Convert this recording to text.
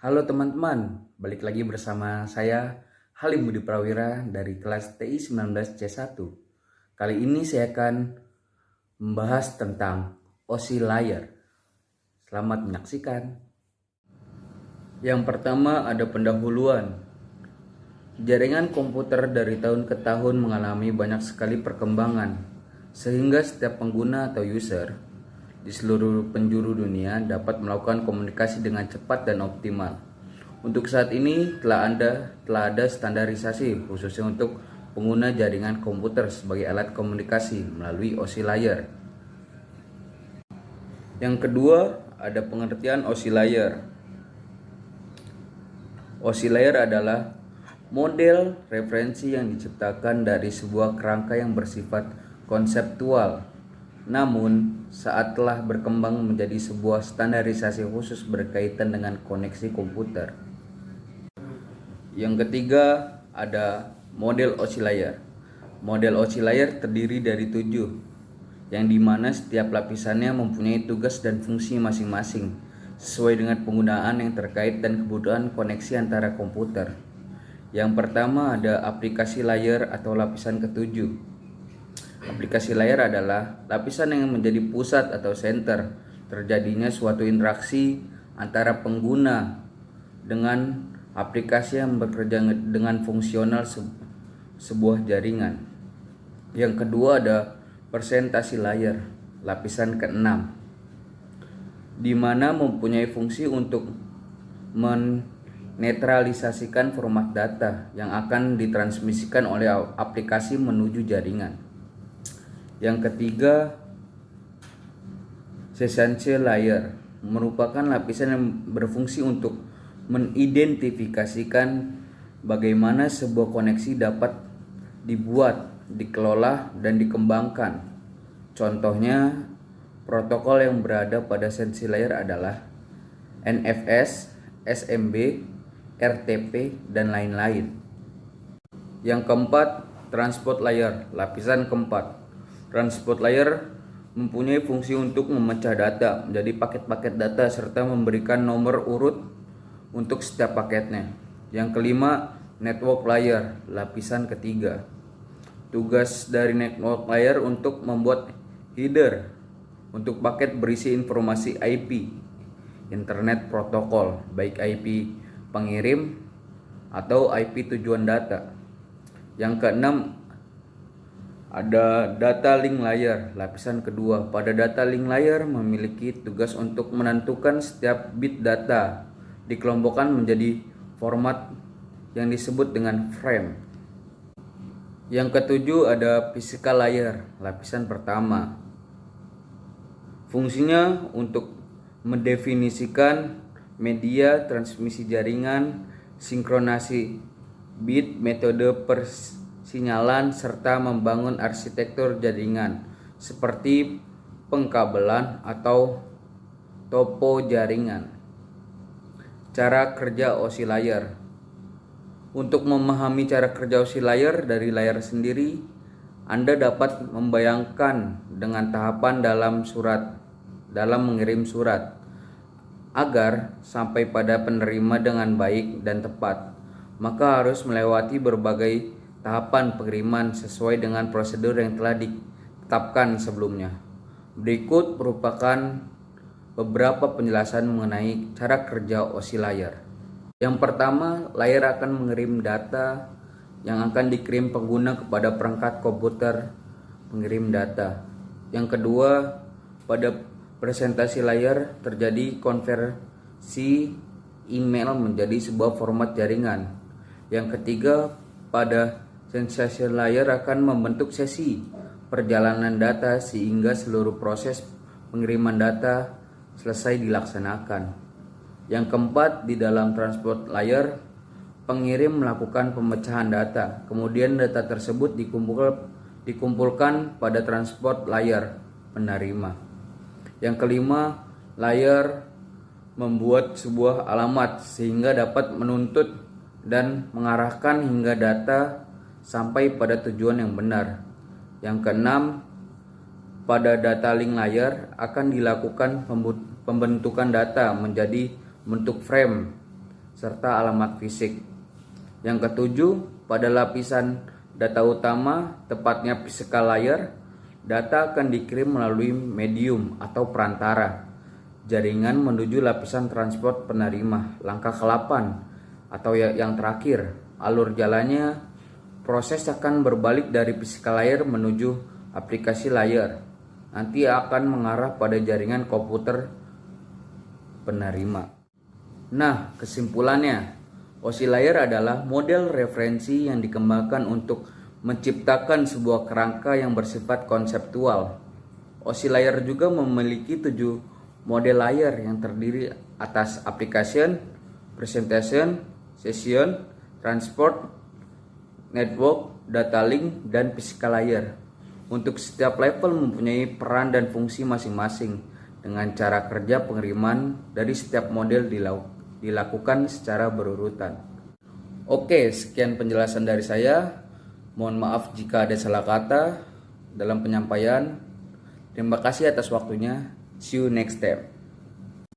Halo teman-teman, balik lagi bersama saya Halim Budi Prawira dari kelas TI 19C1. Kali ini saya akan membahas tentang OSI layar. Selamat menyaksikan. Yang pertama ada pendahuluan. Jaringan komputer dari tahun ke tahun mengalami banyak sekali perkembangan, sehingga setiap pengguna atau user di seluruh penjuru dunia dapat melakukan komunikasi dengan cepat dan optimal. Untuk saat ini telah ada standarisasi khususnya untuk pengguna jaringan komputer sebagai alat komunikasi melalui OSI layar. Yang kedua, ada pengertian OSI layar. OSI layar adalah model referensi yang diciptakan dari sebuah kerangka yang bersifat konseptual. Namun, saat telah berkembang menjadi sebuah standarisasi khusus berkaitan dengan koneksi komputer. Yang ketiga, ada model OSI layar. Model OSI layar terdiri dari 7, yang dimana setiap lapisannya mempunyai tugas dan fungsi masing-masing sesuai dengan penggunaan yang terkait dan kebutuhan koneksi antara komputer. Yang pertama ada aplikasi layar atau lapisan ketujuh. Aplikasi layar adalah lapisan yang menjadi pusat atau center terjadinya suatu interaksi antara pengguna dengan aplikasi yang bekerja dengan fungsional sebuah jaringan. Yang kedua ada presentasi layar, lapisan ke-6, di mana mempunyai fungsi untuk menetralisasikan format data yang akan ditransmisikan oleh aplikasi menuju jaringan. Yang ketiga, sequential layer merupakan lapisan yang berfungsi untuk mengidentifikasikan bagaimana sebuah koneksi dapat dibuat, dikelola, dan dikembangkan. Contohnya, protokol yang berada pada sequential layer adalah NFS, SMB, RTP, dan lain-lain. Yang keempat, transport layer, lapisan keempat. Transport layer mempunyai fungsi untuk memecah data menjadi paket-paket data serta memberikan nomor urut untuk setiap paketnya. Yang kelima, network layer, lapisan ketiga. Tugas dari network layer untuk membuat header untuk paket berisi informasi IP, Internet Protocol, baik IP pengirim atau IP tujuan data. Yang keenam, ada data link layer, lapisan kedua. Pada data link layer memiliki tugas untuk menentukan setiap bit data dikelompokkan menjadi format yang disebut dengan frame. Yang ketujuh ada physical layer, lapisan pertama. Fungsinya untuk mendefinisikan media transmisi jaringan, sinkronasi bit, metode persinyalan, serta membangun arsitektur jaringan seperti pengkabelan atau topo jaringan. Cara kerja OSI layar. Untuk memahami cara kerja OSI layar dari layar sendiri, Anda dapat membayangkan dengan tahapan dalam mengirim surat agar sampai pada penerima dengan baik dan tepat, maka harus melewati berbagai tahapan pengiriman sesuai dengan prosedur yang telah ditetapkan sebelumnya. Berikut merupakan beberapa penjelasan mengenai cara kerja OSI layar. Yang pertama, layar akan mengirim data yang akan dikirim pengguna kepada perangkat komputer pengirim data. Yang kedua, pada presentasi layar terjadi konversi email menjadi sebuah format jaringan. Yang ketiga, pada sensasi layar akan membentuk sesi perjalanan data sehingga seluruh proses pengiriman data selesai dilaksanakan. Yang keempat, di dalam transport layer, pengirim melakukan pemecahan data. Kemudian data tersebut dikumpulkan pada transport layer penerima. Yang kelima, layer membuat sebuah alamat sehingga dapat menuntut dan mengarahkan hingga data sampai pada tujuan yang benar. Yang keenam, pada data link layer akan dilakukan pembentukan data menjadi bentuk frame serta alamat fisik. Yang ketujuh, pada lapisan data utama, tepatnya physical layer, data akan dikirim melalui medium atau perantara jaringan menuju lapisan transport penerima. Langkah ke-8 atau yang terakhir, alur jalannya, proses akan berbalik dari physical layer menuju aplikasi layer. Nanti akan mengarah pada jaringan komputer penerima. Nah, kesimpulannya, OSI layer adalah model referensi yang dikembangkan untuk menciptakan sebuah kerangka yang bersifat konseptual. OSI layer juga memiliki 7 model layer yang terdiri atas application, presentation, session, transport, network, data link, dan physical layer. Untuk setiap level mempunyai peran dan fungsi masing-masing dengan cara kerja pengiriman dari setiap model dilakukan secara berurutan. Oke, sekian penjelasan dari saya. Mohon maaf jika ada salah kata dalam penyampaian. Terima kasih atas waktunya. See you next time.